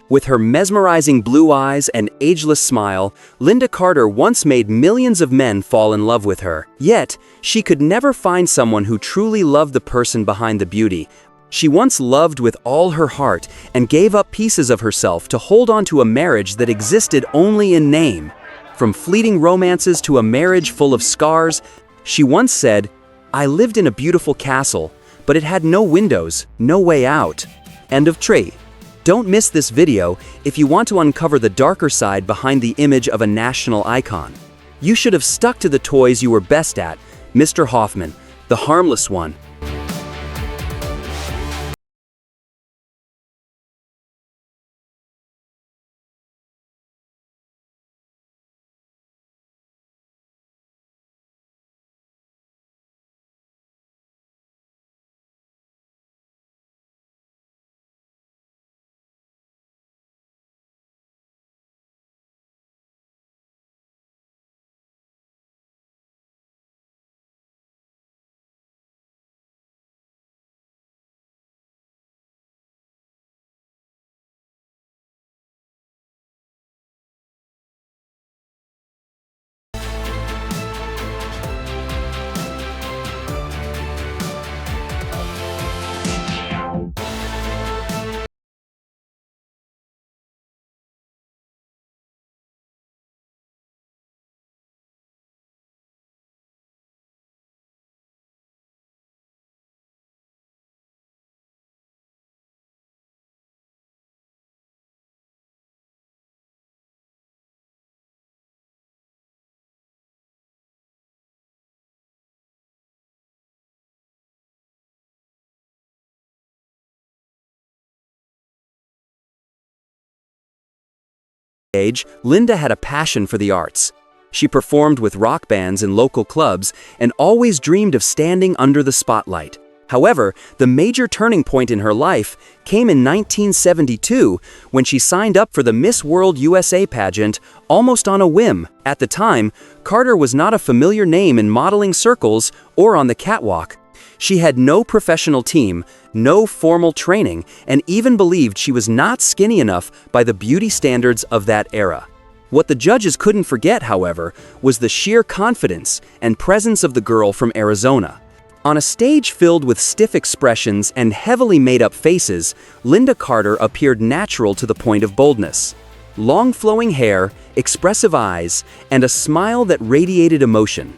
With her mesmerizing blue eyes and ageless smile, Lynda Carter once made millions of men fall in love with her. Yet, she could never find someone who truly loved the person behind the beauty. She once loved with all her heart and gave up pieces of herself to hold on to a marriage that existed only in name. From fleeting romances to a marriage full of scars, she once said, "I lived in a beautiful castle, but it had no windows, no way out." End of tree. Don't miss this video if you want to uncover the darker side behind the image of a national icon. You should have stuck to the toys you were best at, Mr. Hoffman, the harmless one. Age, Lynda had a passion for the arts. She performed with rock bands in local clubs and always dreamed of standing under the spotlight. However, the major turning point in her life came in 1972 when she signed up for the Miss World USA pageant almost on a whim. At the time, Carter was not a familiar name in modeling circles or on the catwalk. She had no professional team, no formal training, and even believed she was not skinny enough by the beauty standards of that era. What the judges couldn't forget, however, was the sheer confidence and presence of the girl from Arizona. On a stage filled with stiff expressions and heavily made-up faces, Lynda Carter appeared natural to the point of boldness. Long flowing hair, expressive eyes, and a smile that radiated emotion.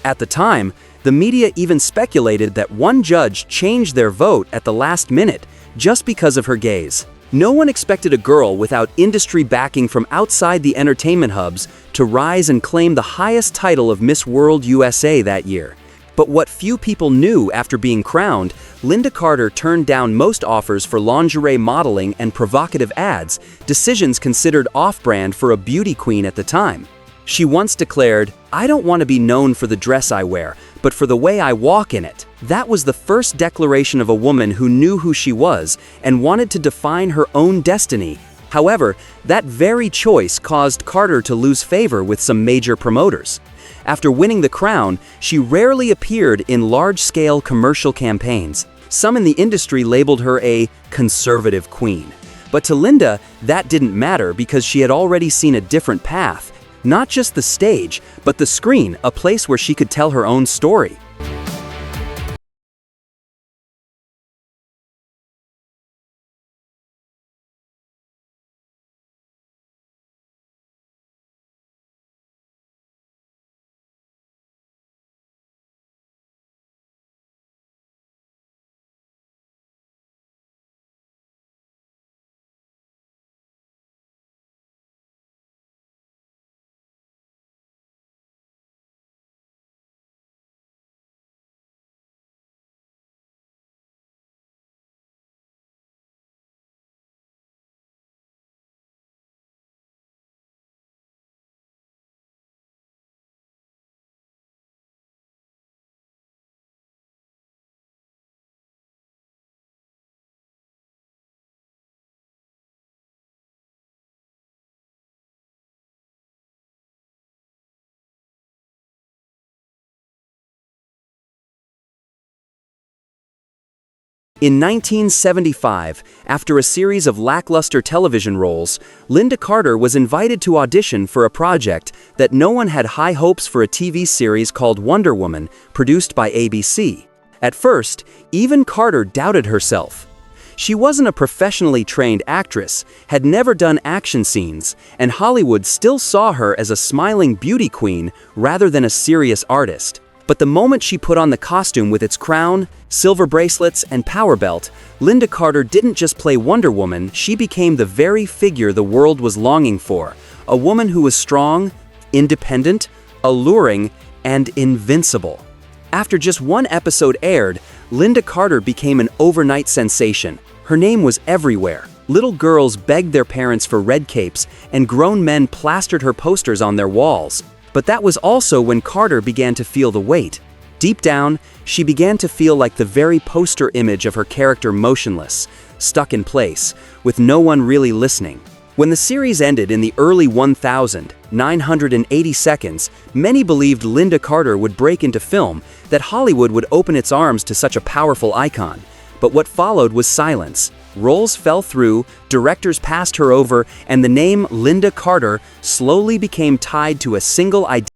At the time, the media even speculated that one judge changed their vote at the last minute just because of her gaze. No one expected a girl without industry backing from outside the entertainment hubs to rise and claim the highest title of Miss World USA that year. But what few people knew after being crowned, Lynda Carter turned down most offers for lingerie modeling and provocative ads, decisions considered off-brand for a beauty queen at the time. She once declared, "I don't want to be known for the dress I wear, but for the way I walk in it." That was the first declaration of a woman who knew who she was and wanted to define her own destiny. However, that very choice caused Carter to lose favor with some major promoters. After winning the crown, she rarely appeared in large-scale commercial campaigns. Some in the industry labeled her a conservative queen. But to Lynda, that didn't matter because she had already seen a different path. Not just the stage, but the screen, a place where she could tell her own story. In 1975, after a series of lackluster television roles, Lynda Carter was invited to audition for a project that no one had high hopes for, a TV series called Wonder Woman, produced by ABC. At first, even Carter doubted herself. She wasn't a professionally trained actress, had never done action scenes, and Hollywood still saw her as a smiling beauty queen rather than a serious artist. But the moment she put on the costume with its crown, silver bracelets, and power belt, Lynda Carter didn't just play Wonder Woman, she became the very figure the world was longing for. A woman who was strong, independent, alluring, and invincible. After just one episode aired, Lynda Carter became an overnight sensation. Her name was everywhere. Little girls begged their parents for red capes, and grown men plastered her posters on their walls. But that was also when Carter began to feel the weight. Deep down, she began to feel like the very poster image of her character, motionless, stuck in place, with no one really listening. When the series ended in the early 1980 seconds, many believed Lynda Carter would break into film, that Hollywood would open its arms to such a powerful icon. But what followed was silence. Roles fell through, directors passed her over, and the name Lynda Carter slowly became tied to a single identity.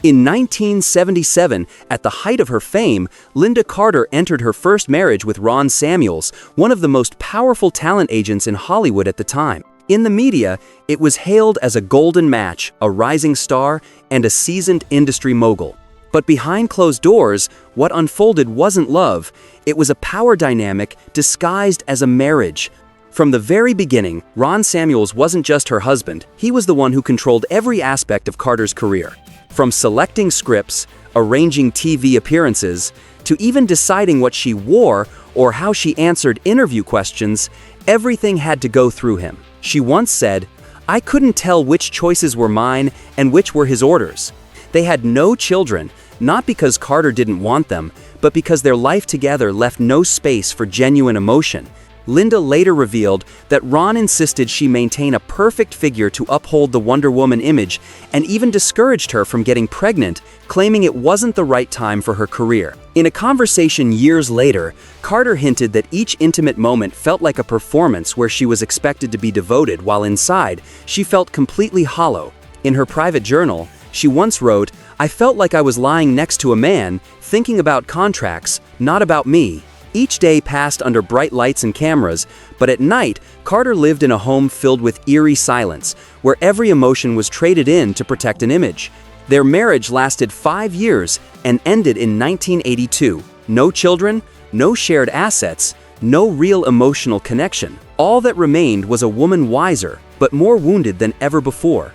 In 1977, at the height of her fame, Lynda Carter entered her first marriage with Ron Samuels, one of the most powerful talent agents in Hollywood at the time. In the media, it was hailed as a golden match, a rising star, and a seasoned industry mogul. But behind closed doors, what unfolded wasn't love, it was a power dynamic disguised as a marriage. From the very beginning, Ron Samuels wasn't just her husband, he was the one who controlled every aspect of Carter's career. From selecting scripts, arranging TV appearances, to even deciding what she wore or how she answered interview questions, everything had to go through him. She once said, "I couldn't tell which choices were mine and which were his orders." They had no children, not because Carter didn't want them, but because their life together left no space for genuine emotion. Lynda later revealed that Ron insisted she maintain a perfect figure to uphold the Wonder Woman image, and even discouraged her from getting pregnant, claiming it wasn't the right time for her career. In a conversation years later, Carter hinted that each intimate moment felt like a performance where she was expected to be devoted, while inside, she felt completely hollow. In her private journal, she once wrote, "I felt like I was lying next to a man, thinking about contracts, not about me." Each day passed under bright lights and cameras, but at night, Carter lived in a home filled with eerie silence, where every emotion was traded in to protect an image. Their marriage lasted 5 years and ended in 1982. No children, no shared assets, no real emotional connection. All that remained was a woman wiser, but more wounded than ever before.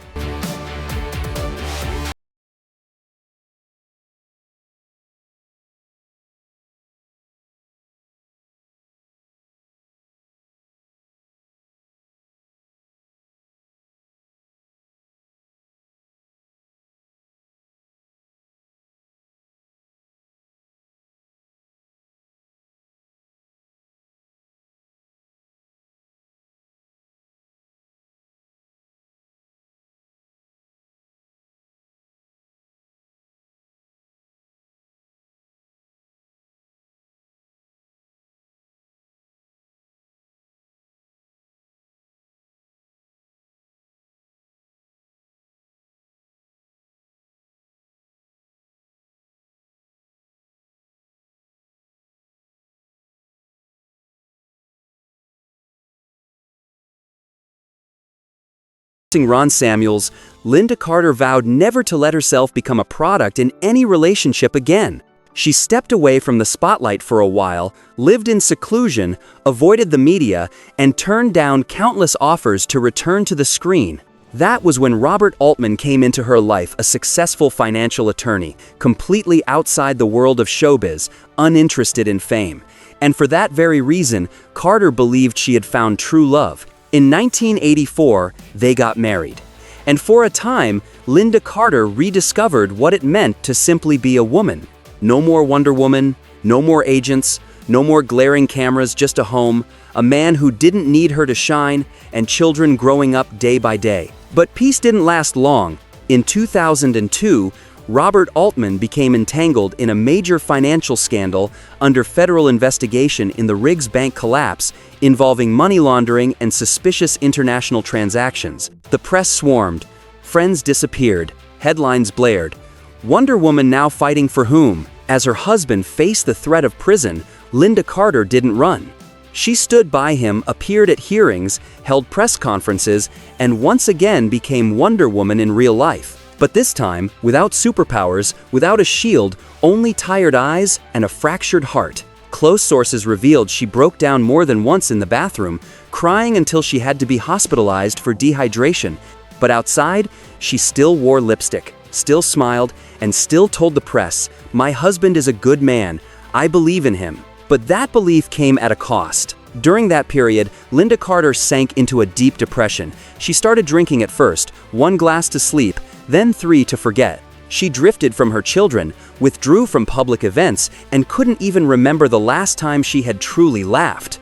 Ron Samuels, Lynda Carter vowed never to let herself become a product in any relationship again. She stepped away from the spotlight for a while, lived in seclusion, avoided the media, and turned down countless offers to return to the screen. That was when Robert Altman came into her life, a successful financial attorney, completely outside the world of showbiz, uninterested in fame. And for that very reason, Carter believed she had found true love. In 1984, they got married. And for a time, Lynda Carter rediscovered what it meant to simply be a woman. No more Wonder Woman, no more agents, no more glaring cameras, just a home, a man who didn't need her to shine, and children growing up day by day. But peace didn't last long. In 2002, Robert Altman became entangled in a major financial scandal under federal investigation in the Riggs Bank collapse, involving money laundering and suspicious international transactions. The press swarmed, friends disappeared, headlines blared. Wonder Woman now fighting for whom? As her husband faced the threat of prison, Lynda Carter didn't run. She stood by him, appeared at hearings, held press conferences, and once again became Wonder Woman in real life. But this time, without superpowers, without a shield, only tired eyes and a fractured heart. Close sources revealed she broke down more than once in the bathroom, crying until she had to be hospitalized for dehydration. But outside, she still wore lipstick, still smiled, and still told the press, "My husband is a good man. I believe in him." But that belief came at a cost. During that period, Lynda Carter sank into a deep depression. She started drinking at first, 1 glass to sleep, then 3 to forget. She drifted from her children, withdrew from public events, and couldn't even remember the last time she had truly laughed.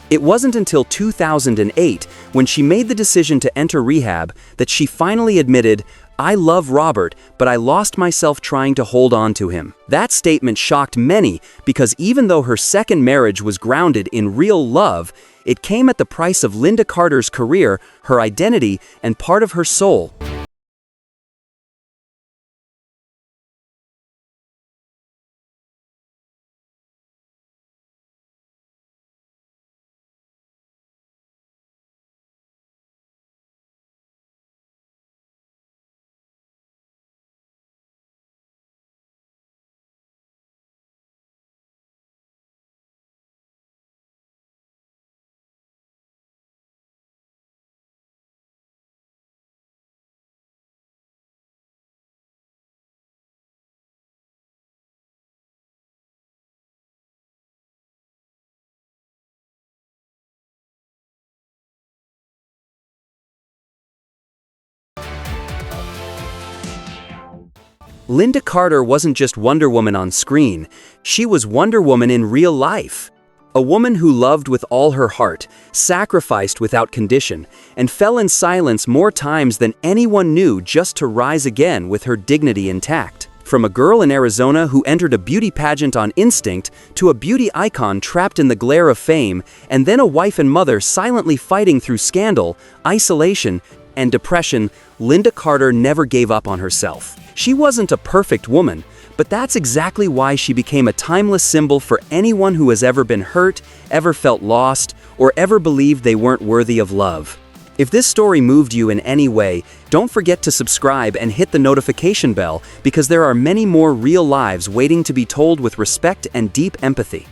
It wasn't until 2008, when she made the decision to enter rehab, that she finally admitted, "I love Robert, but I lost myself trying to hold on to him." That statement shocked many because even though her second marriage was grounded in real love, it came at the price of Lynda Carter's career, her identity, and part of her soul. Lynda Carter wasn't just Wonder Woman on screen, she was Wonder Woman in real life. A woman who loved with all her heart, sacrificed without condition, and fell in silence more times than anyone knew just to rise again with her dignity intact. From a girl in Arizona who entered a beauty pageant on instinct to a beauty icon trapped in the glare of fame, and then a wife and mother silently fighting through scandal, isolation, and depression, Lynda Carter never gave up on herself. She wasn't a perfect woman, but that's exactly why she became a timeless symbol for anyone who has ever been hurt, ever felt lost, or ever believed they weren't worthy of love. If this story moved you in any way, don't forget to subscribe and hit the notification bell because there are many more real lives waiting to be told with respect and deep empathy.